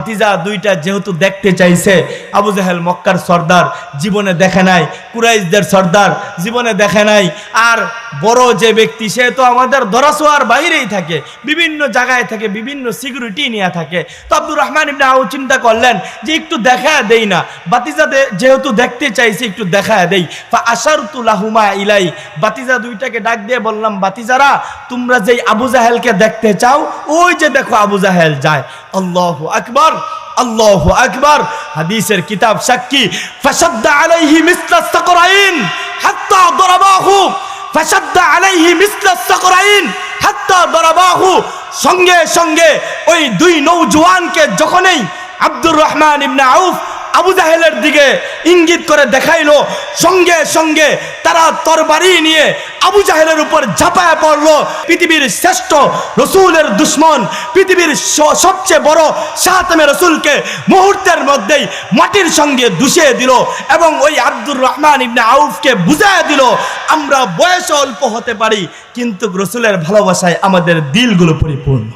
ভাতিজা দুইটা যেহেতু দেখতে চাইছে, আবু জাহেল মক্কার সর্দার, জীবনে দেখে নাই, কুরাইশদের সর্দার জীবনে দেখে নাই, আর বড় যে ব্যক্তি সে তো আমাদের ধরাছোঁয়ার বাইরেই থাকে, বিভিন্ন জায়গায় থাকে, বিভিন্ন সিকিউরিটি নিয়ে থাকে। তো আব্দুর রহমান ইবনে আউফ চিন্তা করলেন যে একটু দেখায় দেই না, ভাতিজা যেহেতু দেখতে চাইছে একটু দেখায় দেই। ফা আশারতু লাহুমা ইলাই, ভাতিজা দুইটাকে ডাক দিয়ে বললাম, ভাতিজারা তোমরা যেই আবু জাহেলকে দেখতে চাও ওই যে দেখো আবু জাহেল যায়। আল্লাহু আকবার, আল্লাহু আকবার। হাদিসের কিতাব সাক্ষী, ফাশাদ্দা আলাইহি মিসলা সাকরাইন হাত্তা দরাবাহু, ফাশাদ্দা আলাইহি মিসলা সাকরাইন হাত্তা দরাবাহু। সঙ্গে সঙ্গে ওই দুই নওজোয়ানকে যখনই আব্দুর রহমান ইবনে আউফ আবু জাহেলের দিকে ইঙ্গিত করে দেখাইলো, সঙ্গে সঙ্গে তারা তরবারি নিয়ে আবু জাহেলের উপর ঝাঁপায় পড়লো। পৃথিবীর শ্রেষ্ঠ রসুলের দুশ্মন, পৃথিবীর সবচেয়ে বড় শাহাতেমে রসুলকে মুহূর্তের মধ্যেই মাটির সঙ্গে দুষিয়ে দিল এবং ওই আব্দুর রহমান ইবনে আউফকে বুঝায় দিল, আমরা বয়সে অল্প হতে পারি কিন্তু রসুলের ভালোবাসায় আমাদের দিলগুলো পরিপূর্ণ।